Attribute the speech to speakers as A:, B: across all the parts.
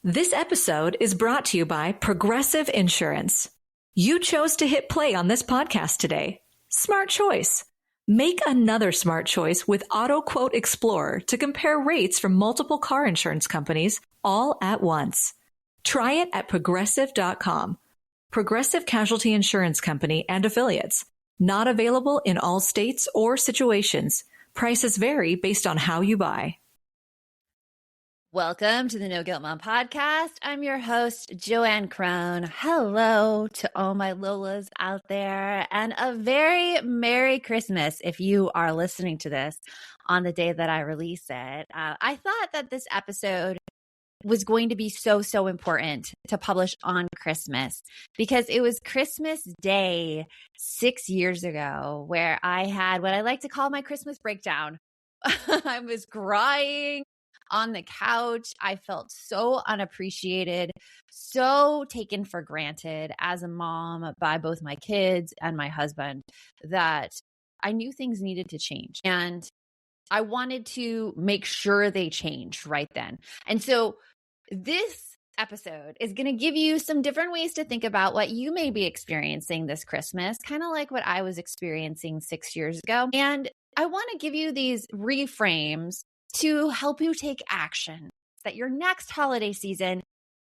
A: This episode is brought to you by Progressive Insurance. You chose to hit play on this podcast today. Smart choice. Make another smart choice with Auto Quote Explorer to compare rates from multiple car insurance companies all at once. Try it at progressive.com. Progressive Casualty Insurance Company and Affiliates. Not available in all states or situations. Prices vary based on how you buy.
B: Welcome to the No Guilt Mom podcast. I'm your host, JoAnn Crone. Hello to all my Lolas out there, and a very Merry Christmas if you are listening to this on the day that I release it. I thought that this episode was going to be so important to publish on Christmas because it was Christmas Day 6 years ago where I had what I like to call my Christmas breakdown. I was crying on the couch. I felt so unappreciated, so taken for granted as a mom by both my kids and my husband that I knew things needed to change. And I wanted to make sure they changed right then. And so this episode is going to give you some different ways to think about what you may be experiencing this Christmas, kind of like what I was experiencing 6 years ago. And I want to give you these reframes to help you take action, that your next holiday season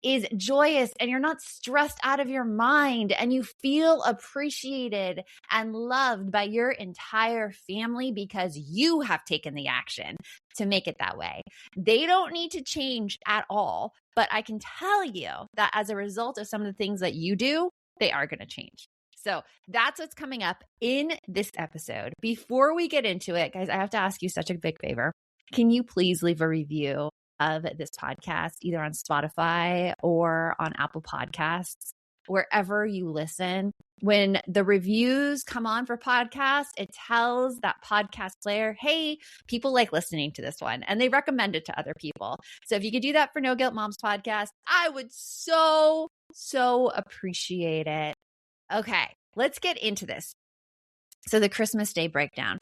B: is joyous and you're not stressed out of your mind and you feel appreciated and loved by your entire family because you have taken the action to make it that way. They don't need to change at all, but I can tell you that as a result of some of the things that you do, they are going to change. So that's what's coming up in this episode. Before we get into it, guys, I have to ask you such a big favor. Can you please leave a review of this podcast, either on Spotify or on Apple Podcasts, wherever you listen? When the reviews come on for podcasts, it tells that podcast player, hey, people like listening to this one, and they recommend it to other people. So if you could do that for No Guilt Moms podcast, I would so appreciate it. Okay, let's get into this. So the Christmas Day breakdown.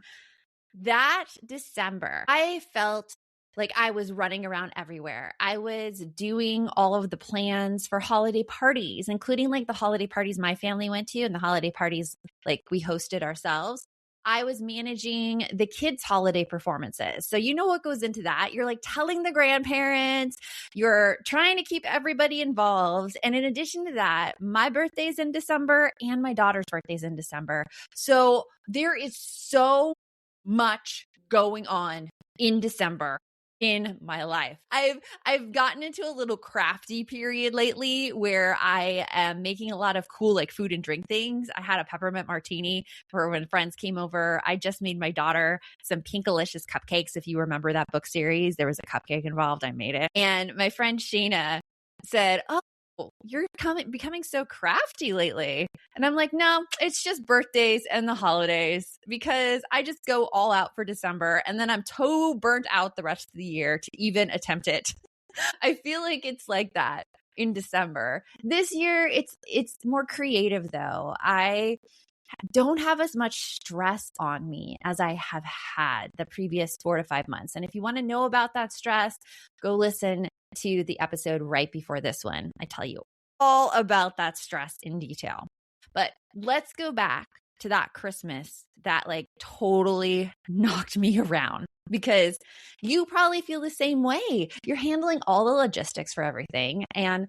B: That December, I felt like I was running around everywhere. I was doing all of the plans for holiday parties, including like the holiday parties my family went to and the holiday parties like we hosted ourselves. I was managing the kids' holiday performances. So you know what goes into that. You're like telling the grandparents, you're trying to keep everybody involved. And in addition to that, my birthday's in December and my daughter's birthday's in December. So there is so much going on in December in my life. I've gotten into a little crafty period lately where I am making a lot of cool like food and drink things. I had a peppermint martini for when friends came over. I just made my daughter some Pinkalicious cupcakes. If you remember that book series, there was a cupcake involved. I made it. And my friend Shayna said, "Oh, you're becoming so crafty lately." And I'm like, no, it's just birthdays and the holidays because I just go all out for December and then I'm so burnt out the rest of the year to even attempt it. I feel like it's like that in December. This year, it's more creative though. I don't have as much stress on me as I have had the previous 4 to 5 months. And if you want to know about that stress, go listen to the episode right before this one. I tell you all about that stress in detail. But let's go back to that Christmas that like totally knocked me around because you probably feel the same way. You're handling all the logistics for everything and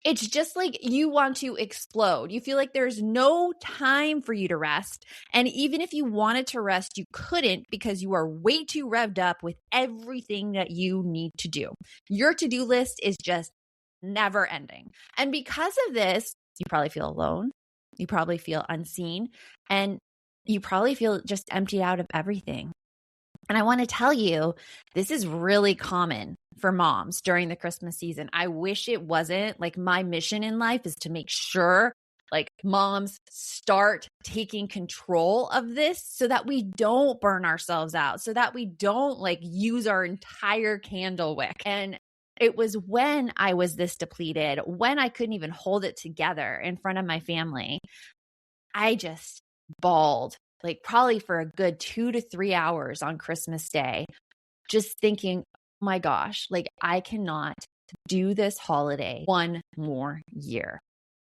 B: it's just like you want to explode. You feel like there's no time for you to rest. And even if you wanted to rest, you couldn't because you are way too revved up with everything that you need to do. Your to-do list is just never ending. And because of this, you probably feel alone. You probably feel unseen. And you probably feel just emptied out of everything. And I want to tell you, this is really common for moms during the Christmas season. I wish it wasn't. Like my mission in life is to make sure like moms start taking control of this so that we don't burn ourselves out, so that we don't like use our entire candle wick. And it was when I was this depleted, when I couldn't even hold it together in front of my family, I just bawled, like probably for a good 2 to 3 hours on Christmas Day, just thinking, oh my gosh, like I cannot do this holiday one more year.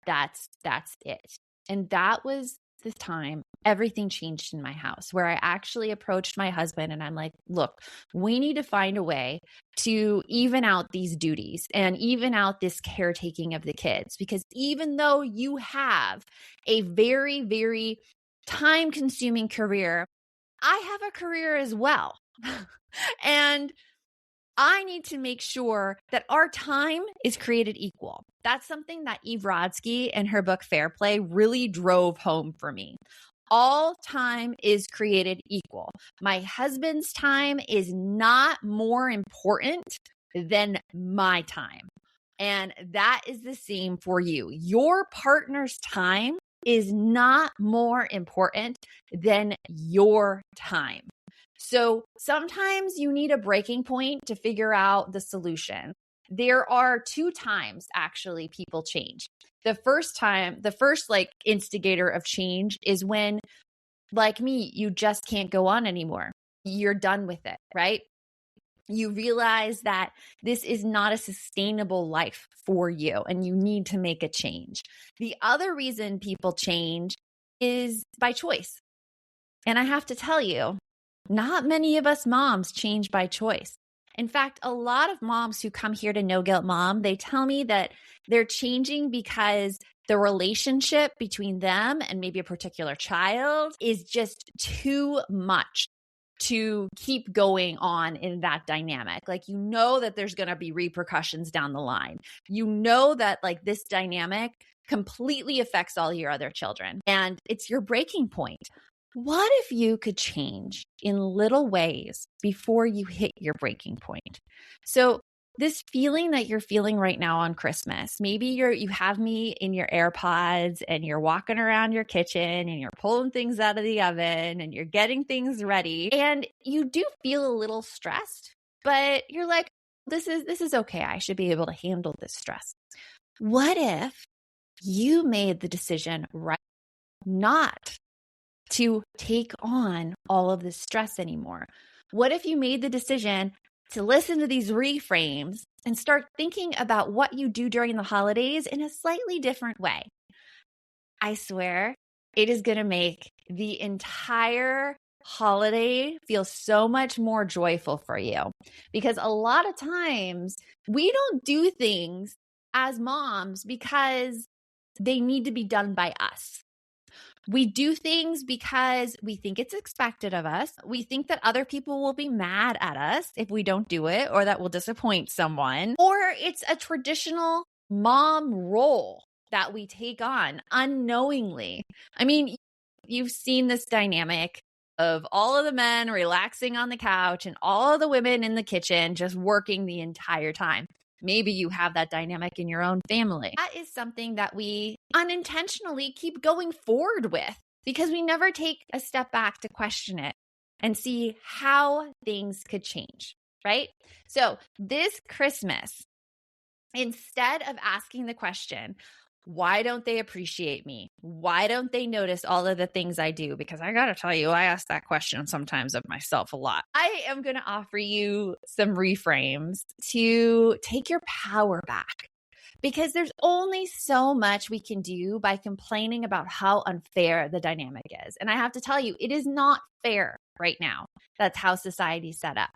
B: That's it. And that was the time everything changed in my house, where I actually approached my husband and I'm like, look, we need to find a way to even out these duties and even out this caretaking of the kids. Because even though you have a very, very time consuming career, I have a career as well. And I need to make sure that our time is created equal. That's something that Eve Rodsky in her book Fair Play really drove home for me. All time is created equal. My husband's time is not more important than my time. And that is the same for you. Your partner's time is not more important than your time. So sometimes you need a breaking point to figure out the solution. There are 2 times actually people change. The first instigator of change is when, like me, you just can't go on anymore. You're done with it, right? You realize that this is not a sustainable life for you and you need to make a change. The other reason people change is by choice. And I have to tell you, not many of us moms change by choice. In fact, a lot of moms who come here to No Guilt Mom, they tell me that they're changing because the relationship between them and maybe a particular child is just too much to keep going on in that dynamic. Like, you know that there's going to be repercussions down the line. You know that like this dynamic completely affects all your other children and it's your breaking point. What if you could change in little ways before you hit your breaking point? So this feeling that you're feeling right now on Christmas, maybe you have me in your AirPods and you're walking around your kitchen and you're pulling things out of the oven and you're getting things ready and you do feel a little stressed, but you're like, this is okay. I should be able to handle this stress. What if you made the decision right not to take on all of this stress anymore? What if you made the decision to listen to these reframes and start thinking about what you do during the holidays in a slightly different way? I swear it is going to make the entire holiday feel so much more joyful for you, because a lot of times we don't do things as moms because they need to be done by us. We do things because we think it's expected of us. We think that other people will be mad at us if we don't do it, or that we'll disappoint someone. Or it's a traditional mom role that we take on unknowingly. I mean, you've seen this dynamic of all of the men relaxing on the couch and all of the women in the kitchen just working the entire time. Maybe you have that dynamic in your own family. That is something that we unintentionally keep going forward with because we never take a step back to question it and see how things could change, right? So this Christmas, instead of asking the question, why don't they appreciate me? Why don't they notice all of the things I do? Because I got to tell you, I ask that question sometimes of myself a lot. I am going to offer you some reframes to take your power back, because there's only so much we can do by complaining about how unfair the dynamic is. And I have to tell you, it is not fair right now. That's how society's set up.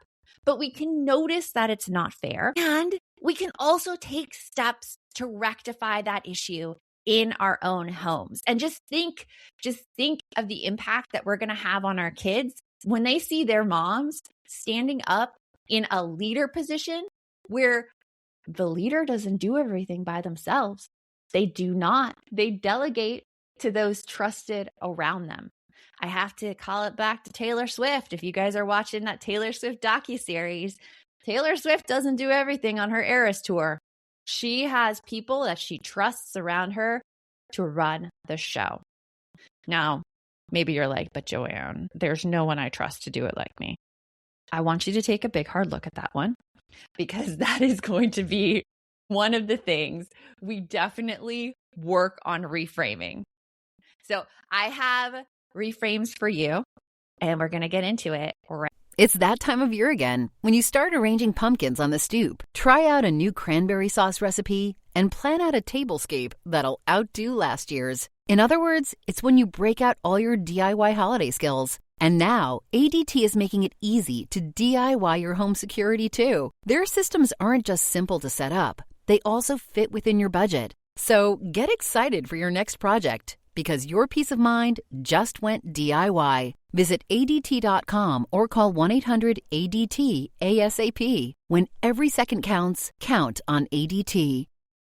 B: But we can notice that it's not fair, and we can also take steps to rectify that issue in our own homes. And just think of the impact that we're going to have on our kids when they see their moms standing up in a leader position where the leader doesn't do everything by themselves. They do not. They delegate to those trusted around them. I have to call it back to Taylor Swift. If you guys are watching that Taylor Swift docuseries, Taylor Swift doesn't do everything on her Eras tour. She has people that she trusts around her to run the show. Now, maybe you're like, but JoAnn, there's no one I trust to do it like me. I want you to take a big hard look at that one, because that is going to be one of the things we definitely work on reframing. So I have reframes for you, and we're going to get into it right
C: It's that time of year again. When you start arranging pumpkins on the stoop, try out a new cranberry sauce recipe, and plan out a tablescape that'll outdo last year's. In other words, it's when you break out all your DIY holiday skills. And now, ADT is making it easy to DIY your home security too. Their systems aren't just simple to set up, they also fit within your budget. So get excited for your next project, because your peace of mind just went DIY. Visit ADT.com or call 1-800-ADT-ASAP. When every second counts, count on ADT.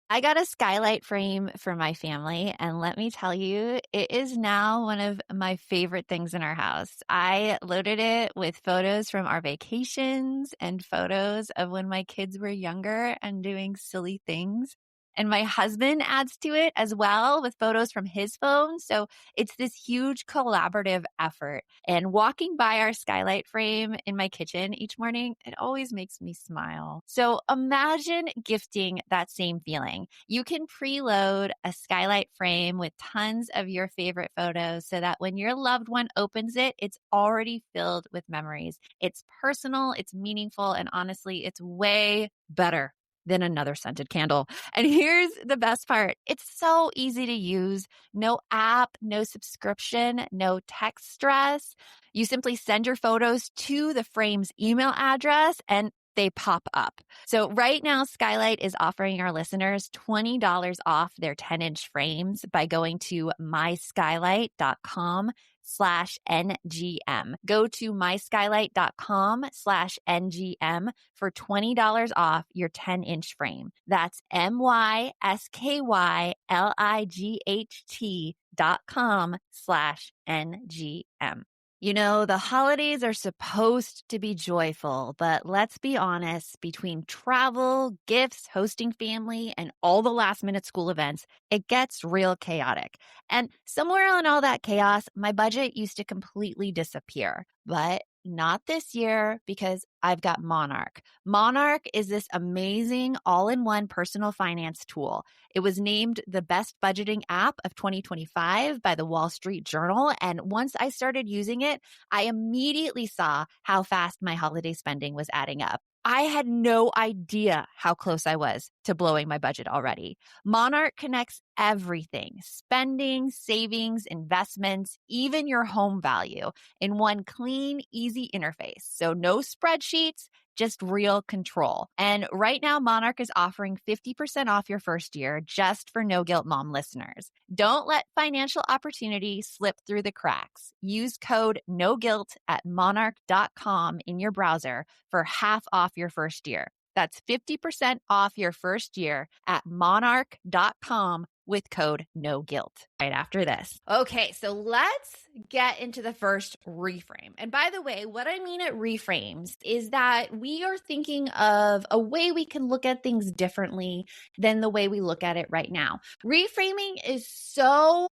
B: I got a skylight frame for my family, and let me tell you, it is now one of my favorite things in our house. I loaded it with photos from our vacations and photos of when my kids were younger and doing silly things. And my husband adds to it as well with photos from his phone. So it's this huge collaborative effort. And walking by our skylight frame in my kitchen each morning, it always makes me smile. So imagine gifting that same feeling. You can preload a skylight frame with tons of your favorite photos so that when your loved one opens it, it's already filled with memories. It's personal, it's meaningful, and honestly, it's way better than another scented candle. And here's the best part. It's so easy to use. No app, no subscription, no tech stress. You simply send your photos to the frame's email address and they pop up. So right now, Skylight is offering our listeners $20 off their 10-inch frames by going to myskylight.com/NGM. Go to myskylight.com/NGM for $20 off your 10-inch frame. That's myskylight.com/NGM. You know, the holidays are supposed to be joyful, but let's be honest, between travel, gifts, hosting family, and all the last-minute school events, it gets real chaotic. And somewhere in all that chaos, my budget used to completely disappear. But not this year, because I've got Monarch. Monarch is this amazing all-in-one personal finance tool. It was named the best budgeting app of 2025 by the Wall Street Journal. And once I started using it, I immediately saw how fast my holiday spending was adding up. I had no idea how close I was to blowing my budget already. Monarch connects everything: spending, savings, investments, even your home value in one clean, easy interface. So no spreadsheets, just real control. And right now, Monarch is offering 50% off your first year just for No Guilt Mom listeners. Don't let financial opportunity slip through the cracks. Use code NOGUILT at monarch.com in your browser for half off your first year. That's 50% off your first year at monarch.com with code NOGUILT right after this. Okay, so let's get into the first reframe. And by the way, what I mean at reframes is that we are thinking of a way we can look at things differently than the way we look at it right now. Reframing is so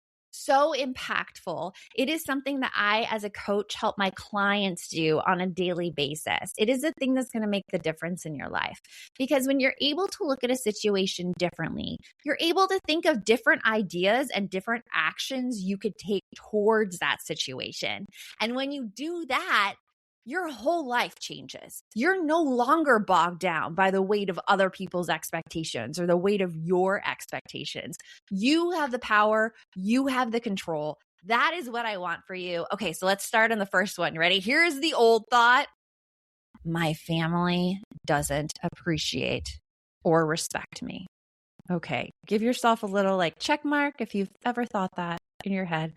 B: impactful. It is something that I, as a coach, help my clients do on a daily basis. It is the thing that's going to make the difference in your life. Because when you're able to look at a situation differently, you're able to think of different ideas and different actions you could take towards that situation. And when you do that, your whole life changes. You're no longer bogged down by the weight of other people's expectations or the weight of your expectations. You have the power. You have the control. That is what I want for you. Okay, so let's start on the first one. Ready? Here's the old thought. My family doesn't appreciate or respect me. Okay, give yourself a little check mark if you've ever thought that in your head.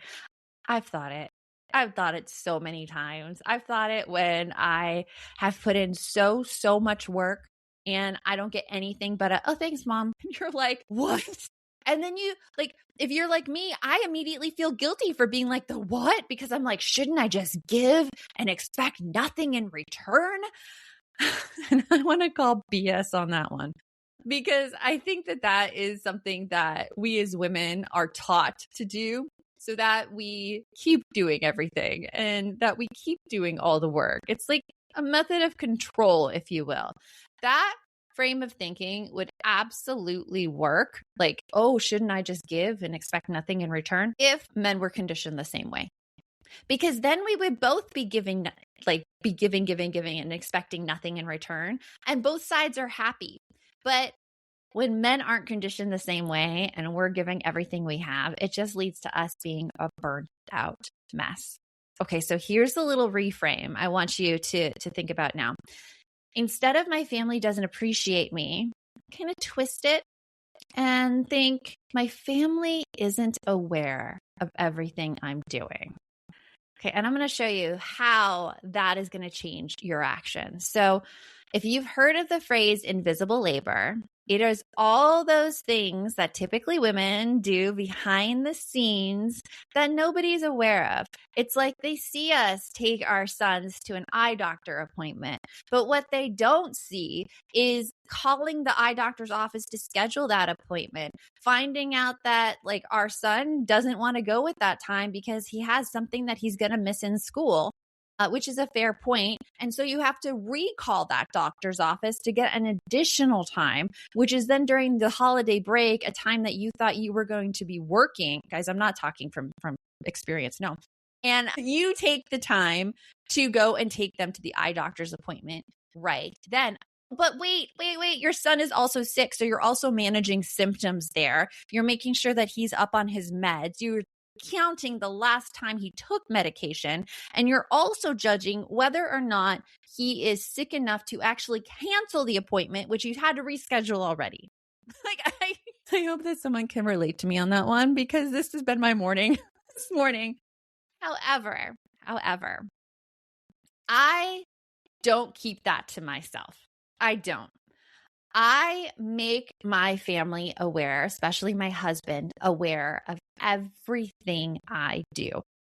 B: I've thought it. I've thought it so many times. I've thought it when I have put in so much work and I don't get anything but oh, thanks, Mom. And you're like, what? And then you if you're like me, I immediately feel guilty for being like, the what? Because I'm like, shouldn't I just give and expect nothing in return? And I want to call BS on that one. Because I think that is something that we as women are taught to do, so that we keep doing everything and that we keep doing all the work. It's like a method of control, if you will. That frame of thinking would absolutely work. Oh, shouldn't I just give and expect nothing in return? If men were conditioned the same way. Because then we would both be giving like be giving and expecting nothing in return. And both sides are happy. But when men aren't conditioned the same way and we're giving everything we have, it just leads to us being a burnt out mess. Okay, so here's a little reframe I want you to think about now. Instead of my family doesn't appreciate me, kind of twist it and think my family isn't aware of everything I'm doing. Okay, and I'm going to show you how that is going to change your action. So if you've heard of the phrase invisible labor, it is all those things that typically women do behind the scenes that nobody's aware of. It's like they see us take our sons to an eye doctor appointment, but what they don't see is calling the eye doctor's office to schedule that appointment, finding out that like our son doesn't want to go at that time because he has something that he's going to miss in school. Which is a fair point. And so you have to recall that doctor's office to get an additional time, which is then during the holiday break, a time that you thought you were going to be working. Guys, I'm not talking from experience, no. And you take the time to go and take them to the eye doctor's appointment right then. But wait, your son is also sick. So you're also managing symptoms there. You're making sure that he's up on his meds. You're counting the last time he took medication, and you're also judging whether or not he is sick enough to actually cancel the appointment, which you've had to reschedule already. Like, I hope that someone can relate to me on that one, because this has been my morning this morning. However, I don't keep that to myself. I don't. I make my family aware, especially my husband, aware of everything I do.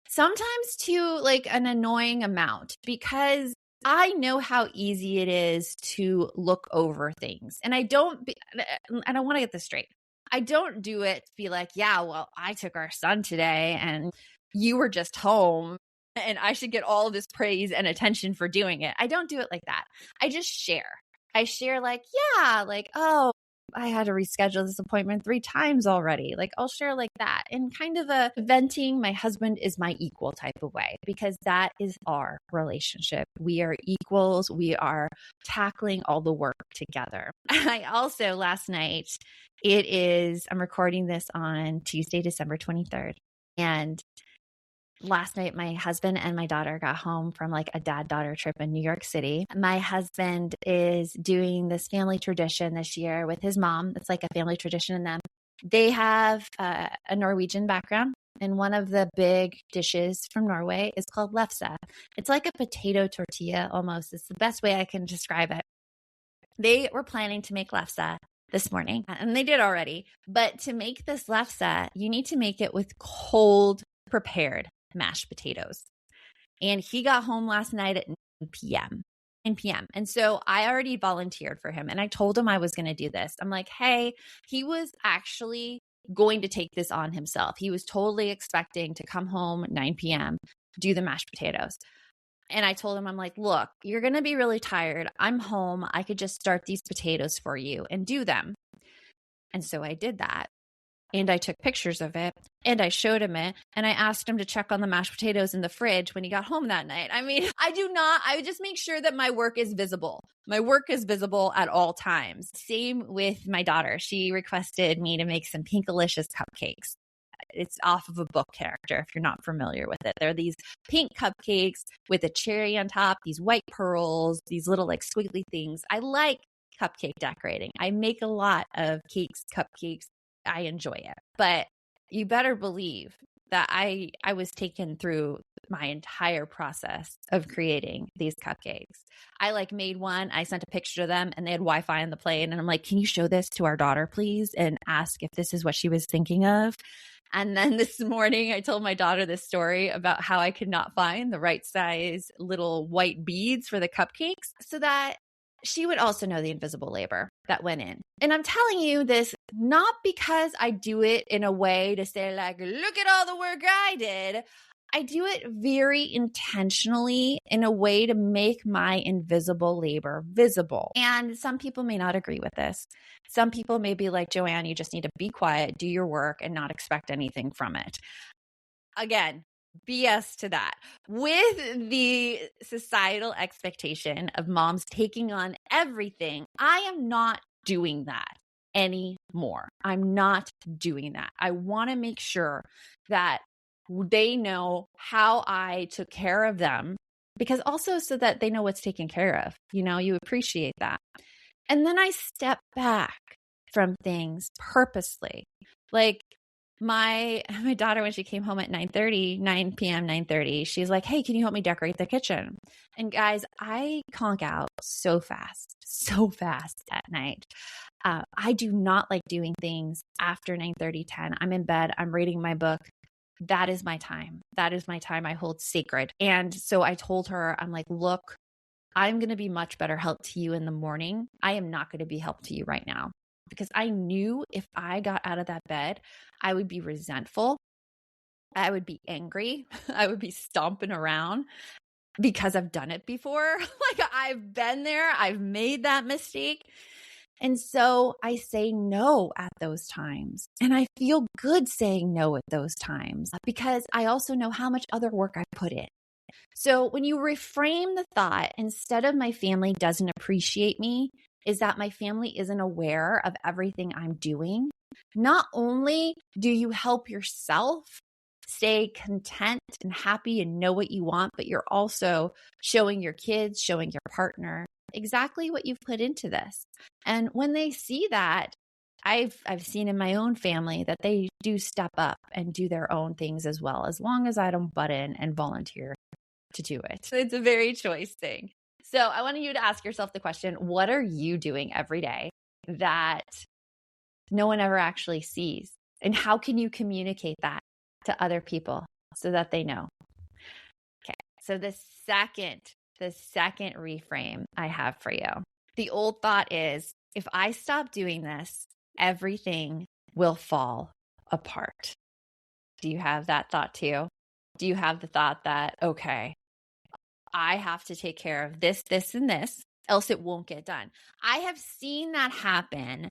B: Sometimes to like an annoying amount, because I know how easy it is to look over things. And I want to get this straight. I don't do it to be like, yeah, well, I took our son today and you were just home and I should get all of this praise and attention for doing it. I don't do it like that. I just share. I share like, yeah, like, oh, I had to reschedule this appointment 3 times already. Like I'll share like that in kind of a venting my husband is my equal type of way, because that is our relationship. We are equals. We are tackling all the work together. I also last night, I'm recording this on Tuesday, December 23rd. And last night, my husband and my daughter got home from like a dad-daughter trip in New York City. My husband is doing this family tradition this year with his mom. It's like a family tradition in them. They have a Norwegian background, and one of the big dishes from Norway is called lefse. It's like a potato tortilla almost. It's the best way I can describe it. They were planning to make lefse this morning, and they did already. But to make this lefse, you need to make it with cold, prepared mashed potatoes. And he got home last night at 9 p.m. And so I already volunteered for him, and I told him I was going to do this. I'm like, hey, he was actually going to take this on himself. He was totally expecting to come home 9 p.m., do the mashed potatoes. And I told him, I'm like, look, you're going to be really tired. I'm home. I could just start these potatoes for you and do them. And so I did that. And I took pictures of it and I showed him it, and I asked him to check on the mashed potatoes in the fridge when he got home that night. I mean, I just make sure that my work is visible. My work is visible at all times. Same with my daughter. She requested me to make some Pinkalicious cupcakes. It's off of a book character, if you're not familiar with it. They're these pink cupcakes with a cherry on top, these white pearls, these little like squiggly things. I like cupcake decorating. I make a lot of cakes, cupcakes. I enjoy it. But you better believe that I was taken through my entire process of creating these cupcakes. I like made one. I sent a picture to them and they had Wi-Fi on the plane. And I'm like, can you show this to our daughter, please? And ask if this is what she was thinking of. And then this morning, I told my daughter this story about how I could not find the right size little white beads for the cupcakes, so that she would also know the invisible labor that went in. And I'm telling you this not because I do it in a way to say like, look at all the work I did. I do it very intentionally in a way to make my invisible labor visible. And some people may not agree with this. Some people may be like, JoAnn, you just need to be quiet, do your work, and not expect anything from it. Again, BS to that. With the societal expectation of moms taking on everything, I am not doing that anymore. I'm not doing that. I want to make sure that they know how I took care of them, because also so that they know what's taken care of. You appreciate that. And then I step back from things purposely. Like my daughter, when she came home at 9 p.m., 9:30, she's like, hey, can you help me decorate the kitchen? And guys, I conk out so fast at night. I do not like doing things after 9:30, 10. I'm in bed. I'm reading my book. That is my time. That is my time I hold sacred. And so I told her, I'm like, look, I'm going to be much better help to you in the morning. I am not going to be help to you right now, because I knew if I got out of that bed, I would be resentful. I would be angry. I would be stomping around because I've done it before. Like, I've been there. I've made that mistake. And so I say no at those times. And I feel good saying no at those times, because I also know how much other work I put in. So when you reframe the thought, instead of my family doesn't appreciate me, is that my family isn't aware of everything I'm doing. Not only do you help yourself stay content and happy and know what you want, but you're also showing your kids, showing your partner exactly what you've put into this. And when they see that, I've seen in my own family that they do step up and do their own things as well, as long as I don't butt in and volunteer to do it. It's a very choice thing. So I wanted you to ask yourself the question, what are you doing every day that no one ever actually sees? And how can you communicate that to other people so that they know? Okay. So the second reframe I have for you, the old thought is, if I stop doing this, everything will fall apart. Do you have that thought too? Do you have the thought that, okay, I have to take care of this, this, and this, else it won't get done? I have seen that happen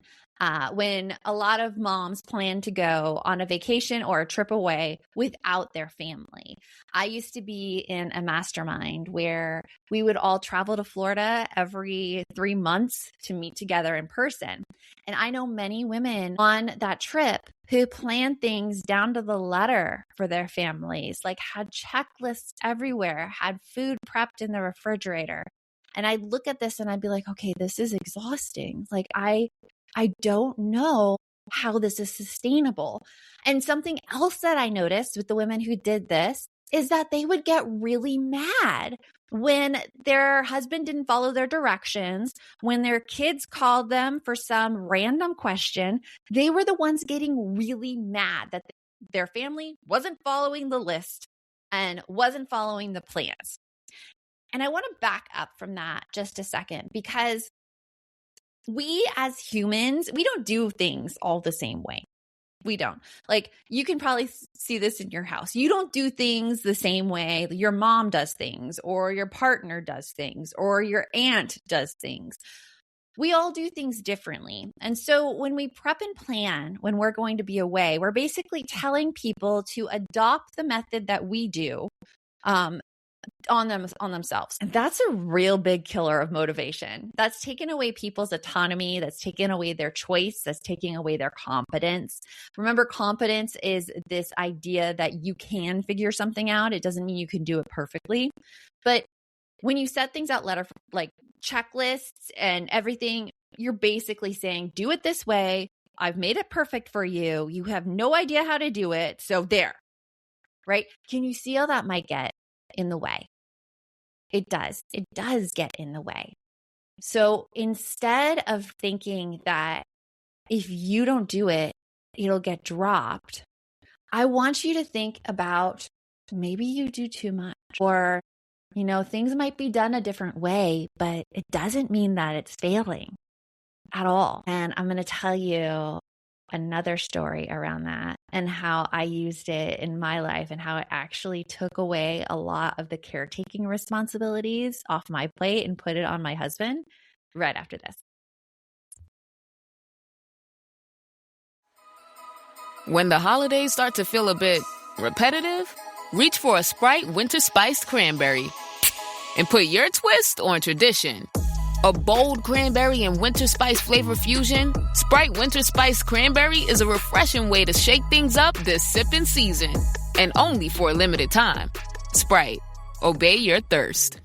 B: when a lot of moms plan to go on a vacation or a trip away without their family. I used to be in a mastermind where we would all travel to Florida every 3 months to meet together in person. And I know many women on that trip who planned things down to the letter for their families, like had checklists everywhere, had food prepped in the refrigerator. And I'd look at this and I'd be like, okay, this is exhausting. Like, I don't know how this is sustainable. And something else that I noticed with the women who did this is that they would get really mad when their husband didn't follow their directions, when their kids called them for some random question. They were the ones getting really mad that their family wasn't following the list and wasn't following the plans. And I want to back up from that just a second, because we as humans, we don't do things all the same way. We don't. Like, you can probably see this in your house. You don't do things the same way your mom does things, or your partner does things, or your aunt does things. We all do things differently. And so when we prep and plan, when we're going to be away, we're basically telling people to adopt the method that we do on themselves. And that's a real big killer of motivation. That's taken away people's autonomy. That's taken away their choice. That's taking away their competence. Remember, competence is this idea that you can figure something out. It doesn't mean you can do it perfectly. But when you set things out like checklists and everything, you're basically saying, do it this way. I've made it perfect for you. You have no idea how to do it. So there, right? Can you see how that might get in the way? It does. It does get in the way. So instead of thinking that if you don't do it, it'll get dropped, I want you to think about, maybe you do too much, or, things might be done a different way, but it doesn't mean that it's failing at all. And I'm going to tell you another story around that and how I used it in my life and how it actually took away a lot of the caretaking responsibilities off my plate and put it on my husband right after this.
D: When the holidays start to feel a bit repetitive, reach for a Sprite Winter Spiced Cranberry and put your twist on tradition. A bold cranberry and winter spice flavor fusion, Sprite Winter Spiced Cranberry is a refreshing way to shake things up this sipping season. And only for a limited time. Sprite. Obey your thirst.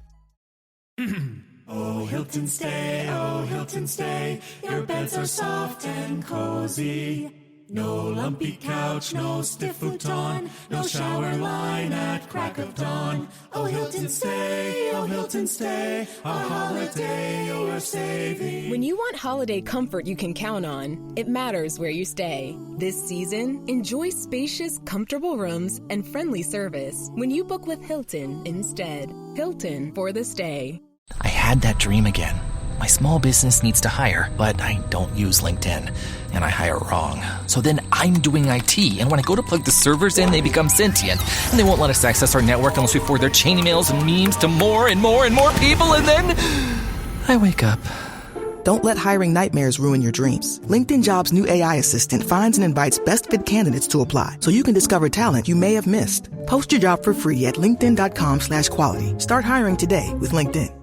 E: Oh, Hilton stay, your beds are soft and cozy. No lumpy couch, no stiff futon, no shower line at crack of dawn. Oh, Hilton stay, our holiday you're saving.
F: When you want holiday comfort you can count on, it matters where you stay. This season, enjoy spacious, comfortable rooms and friendly service when you book with Hilton instead. Hilton for the stay.
G: I had that dream again. My small business needs to hire, but I don't use LinkedIn, and I hire wrong. So then I'm doing IT, and when I go to plug the servers in, they become sentient, and they won't let us access our network unless we forward their chain emails and memes to more and more and more people, and then I wake up.
H: Don't let hiring nightmares ruin your dreams. LinkedIn Jobs' new AI assistant finds and invites best fit candidates to apply, so you can discover talent you may have missed. Post your job for free at linkedin.com/quality. Start hiring today with LinkedIn.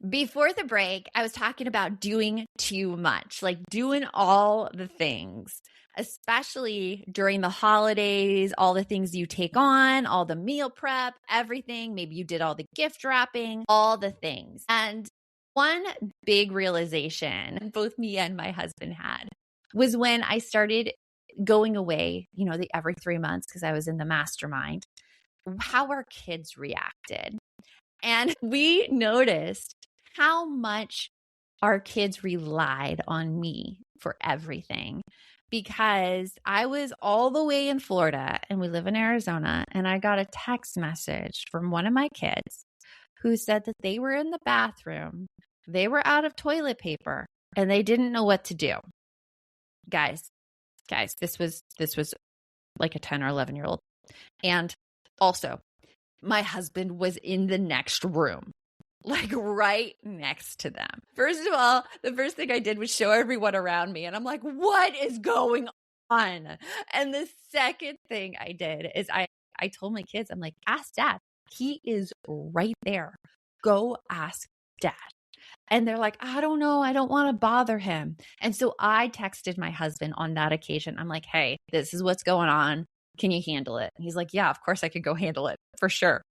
B: Before the break, I was talking about doing too much, like doing all the things, especially during the holidays, all the things you take on, all the meal prep, everything. Maybe you did all the gift wrapping, all the things. And one big realization both me and my husband had was when I started going away, every 3 months because I was in the mastermind, how our kids reacted. And we noticed how much our kids relied on me for everything, because I was all the way in Florida and we live in Arizona, and I got a text message from one of my kids who said that they were in the bathroom, they were out of toilet paper, and they didn't know what to do. Guys, this was like a 10 or 11-year-old. And also, my husband was in the next room, like right next to them. First of all, the first thing I did was show everyone around me, and I'm like, what is going on? And the second thing I did is I told my kids, I'm like, ask Dad. He is right there. Go ask Dad. And they're like, I don't know. I don't want to bother him. And so I texted my husband on that occasion. I'm like, hey, this is what's going on. Can you handle it? And he's like, yeah, of course I could go handle it for sure.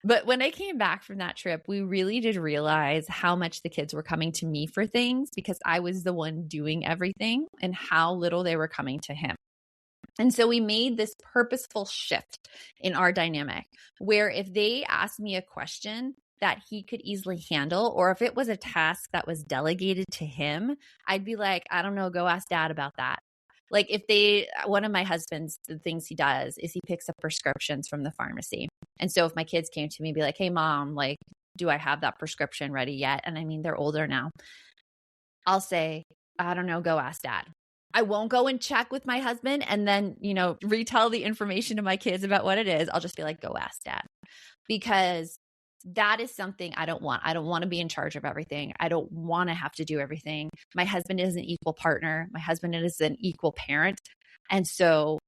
B: But when I came back from that trip, we really did realize how much the kids were coming to me for things because I was the one doing everything, and how little they were coming to him. And so we made this purposeful shift in our dynamic where if they asked me a question that he could easily handle, or if it was a task that was delegated to him, I'd be like, I don't know, go ask Dad about that. Like one of my husband's, the things he does is he picks up prescriptions from the pharmacy. And so if my kids came to me and be like, hey mom, like, do I have that prescription ready yet? And I mean, they're older now. I'll say, I don't know, go ask Dad. I won't go and check with my husband and then, retell the information to my kids about what it is. I'll just be like, go ask Dad. Because that is something I don't want. I don't want to be in charge of everything. I don't want to have to do everything. My husband is an equal partner. My husband is an equal parent. And so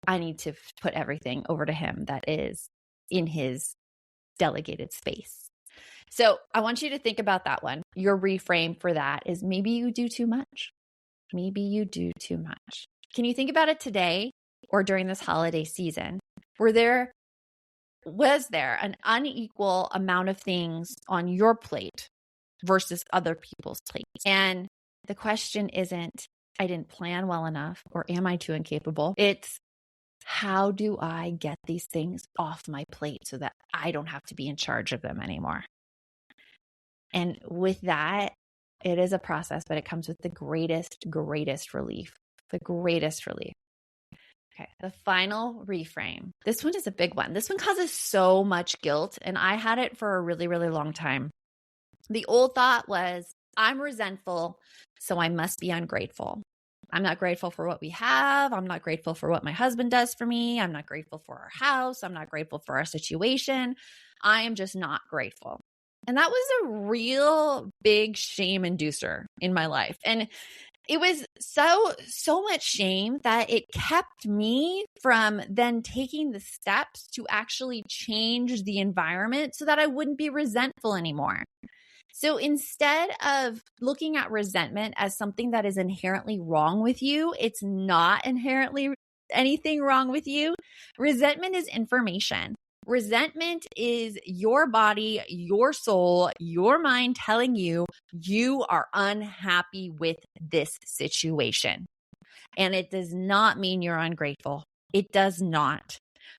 B: I need to put everything over to him that is in his delegated space. So I want you to think about that one. Your reframe for that is maybe you do too much. Maybe you do too much. Can you think about it today or during this holiday season? Was there an unequal amount of things on your plate versus other people's plates? And the question isn't, I didn't plan well enough or am I too incapable? It's, how do I get these things off my plate so that I don't have to be in charge of them anymore? And with that, it is a process, but it comes with the greatest relief. The greatest relief. Okay, the final reframe. This one is a big one. This one causes so much guilt, and I had it for a really, really long time. The old thought was, I'm resentful, so I must be ungrateful. I'm not grateful for what we have. I'm not grateful for what my husband does for me. I'm not grateful for our house. I'm not grateful for our situation. I am just not grateful. And that was a real big shame inducer in my life. And it was so much shame that it kept me from then taking the steps to actually change the environment so that I wouldn't be resentful anymore. So instead of looking at resentment as something that is inherently wrong with you, it's not inherently anything wrong with you. Resentment is information. Resentment is your body, your soul, your mind telling you you are unhappy with this situation. And it does not mean you're ungrateful. It does not.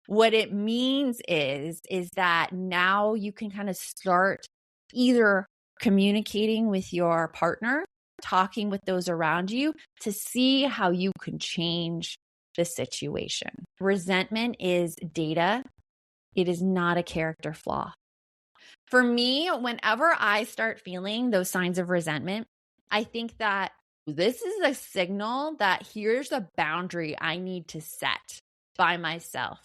B: What it means is that now you can kind of start either communicating with your partner, talking with those around you to see how you can change the situation. Resentment is data. It is not a character flaw. For me, whenever I start feeling those signs of resentment, I think that this is a signal that here's a boundary I need to set by myself.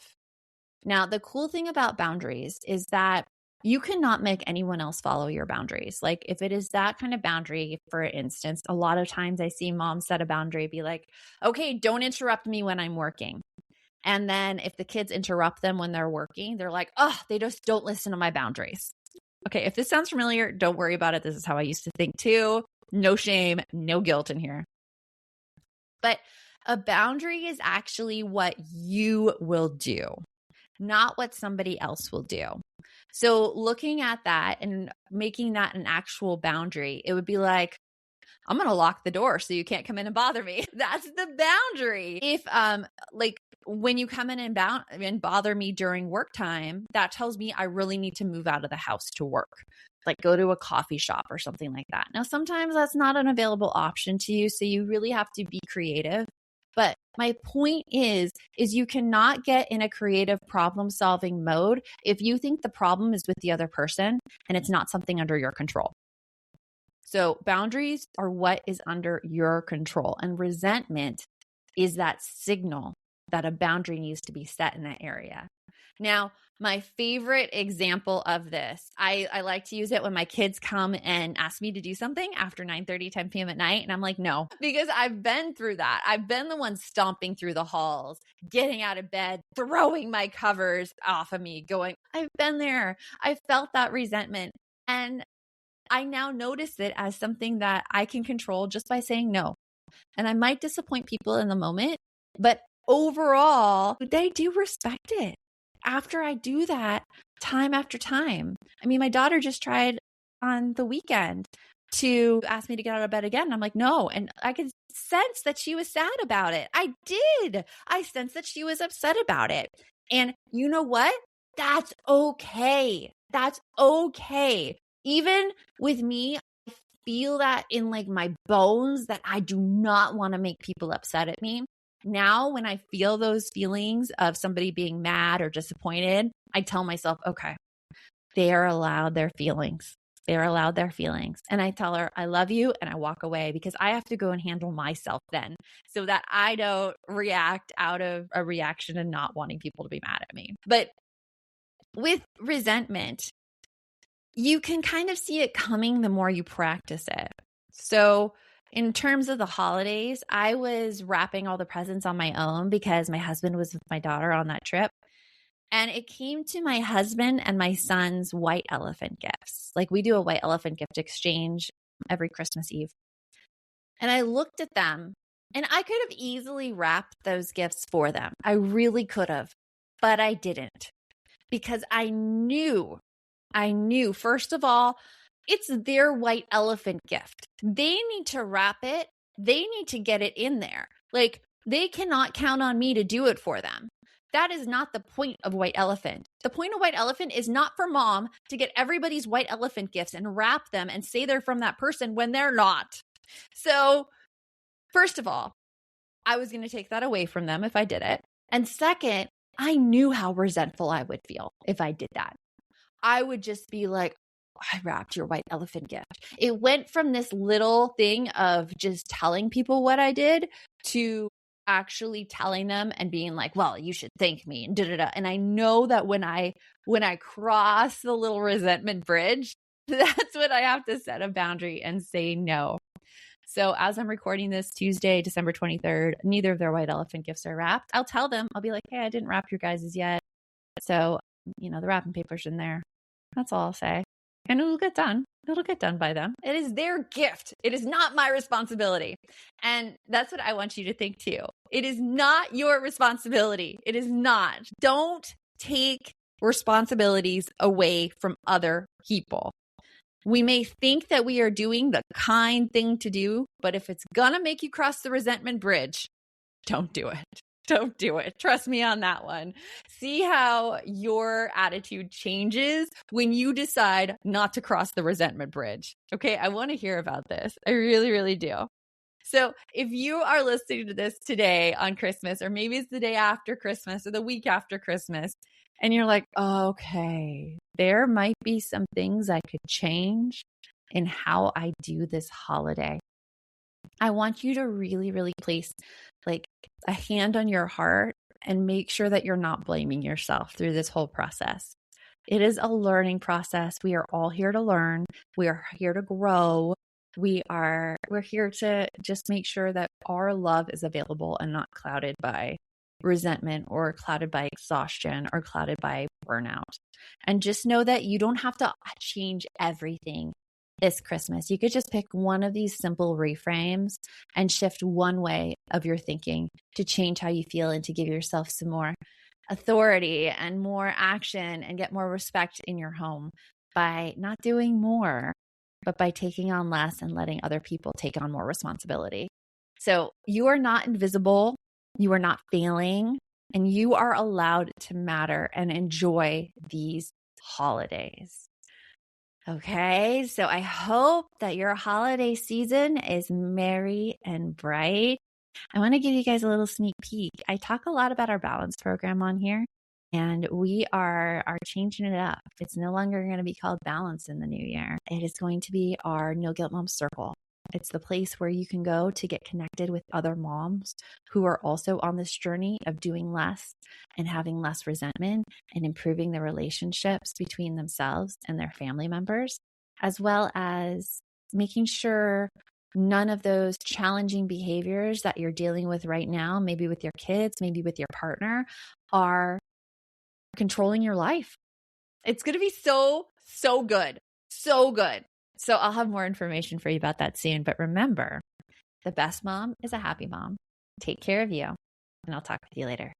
B: Now, the cool thing about boundaries is that you cannot make anyone else follow your boundaries. Like if it is that kind of boundary, for instance, a lot of times I see moms set a boundary, be like, okay, don't interrupt me when I'm working. And then if the kids interrupt them when they're working, they're like, oh, they just don't listen to my boundaries. Okay, if this sounds familiar, don't worry about it. This is how I used to think too. No shame, no guilt in here. But a boundary is actually what you will do, not what somebody else will do. So looking at that and making that an actual boundary, it would be like, I'm going to lock the door so you can't come in and bother me. That's the boundary. If like when you come in and bother me during work time, that tells me I really need to move out of the house to work, like go to a coffee shop or something like that. Now, sometimes that's not an available option to you, so you really have to be creative. But my point is you cannot get in a creative problem-solving mode if you think the problem is with the other person and it's not something under your control. So boundaries are what is under your control, and resentment is that signal that a boundary needs to be set in that area. Now, my favorite example of this, I like to use it when my kids come and ask me to do something after 9:30, 10 p.m. at night. And I'm like, no, because I've been through that. I've been the one stomping through the halls, getting out of bed, throwing my covers off of me, going, I've been there. I felt that resentment. And I now notice it as something that I can control just by saying no. And I might disappoint people in the moment, but overall, they do respect it. After I do that time after time. I mean, my daughter just tried on the weekend to ask me to get out of bed again. And I'm like, no. And I could sense that she was sad about it. I did. I sensed that she was upset about it. And you know what? That's okay. That's okay. Even with me, I feel that in like my bones that I do not want to make people upset at me. Now, when I feel those feelings of somebody being mad or disappointed, I tell myself, okay, they are allowed their feelings. They're allowed their feelings. And I tell her, I love you, and I walk away because I have to go and handle myself then so that I don't react out of a reaction and not wanting people to be mad at me. But with resentment, you can kind of see it coming the more you practice it. So in terms of the holidays, I was wrapping all the presents on my own because my husband was with my daughter on that trip. And it came to my husband and my son's white elephant gifts. Like we do a white elephant gift exchange every Christmas Eve. And I looked at them and I could have easily wrapped those gifts for them. I really could have, but I didn't because I knew, first of all, it's their white elephant gift. They need to wrap it. They need to get it in there. Like they cannot count on me to do it for them. That is not the point of white elephant. The point of white elephant is not for mom to get everybody's white elephant gifts and wrap them and say they're from that person when they're not. So first of all, I was going to take that away from them if I did it. And second, I knew how resentful I would feel if I did that. I would just be like, I wrapped your white elephant gift. It went from this little thing of just telling people what I did to actually telling them and being like, well, you should thank me and da-da-da. And I know that when I cross the little resentment bridge, that's when I have to set a boundary and say no. So as I'm recording this Tuesday, December 23rd, neither of their white elephant gifts are wrapped. I'll tell them, I'll be like, hey, I didn't wrap your guys's yet. So, the wrapping paper's in there. That's all I'll say. And it'll get done. It'll get done by them. It is their gift. It is not my responsibility. And that's what I want you to think too. It is not your responsibility. It is not. Don't take responsibilities away from other people. We may think that we are doing the kind thing to do, but if it's gonna make you cross the resentment bridge, don't do it. Don't do it. Trust me on that one. See how your attitude changes when you decide not to cross the resentment bridge. Okay, I want to hear about this. I really, really do. So if you are listening to this today on Christmas, or maybe it's the day after Christmas or the week after Christmas, and you're like, okay, there might be some things I could change in how I do this holiday. I want you to really, really place like a hand on your heart and make sure that you're not blaming yourself through this whole process. It is a learning process. We are all here to learn. We are here to grow. We're here to just make sure that our love is available and not clouded by resentment or clouded by exhaustion or clouded by burnout. And just know that you don't have to change everything this Christmas. You could just pick one of these simple reframes and shift one way of your thinking to change how you feel and to give yourself some more authority and more action and get more respect in your home by not doing more, but by taking on less and letting other people take on more responsibility. So you are not invisible. You are not failing, and you are allowed to matter and enjoy these holidays. Okay, so I hope that your holiday season is merry and bright. I want to give you guys a little sneak peek. I talk a lot about our balance program on here, and we are changing it up. It's no longer going to be called Balance in the new year. It is going to be our No Guilt Mom Circle. It's the place where you can go to get connected with other moms who are also on this journey of doing less and having less resentment and improving the relationships between themselves and their family members, as well as making sure none of those challenging behaviors that you're dealing with right now, maybe with your kids, maybe with your partner, are controlling your life. It's going to be so good. So good. So I'll have more information for you about that soon. But remember, the best mom is a happy mom. Take care of you, and I'll talk with you later.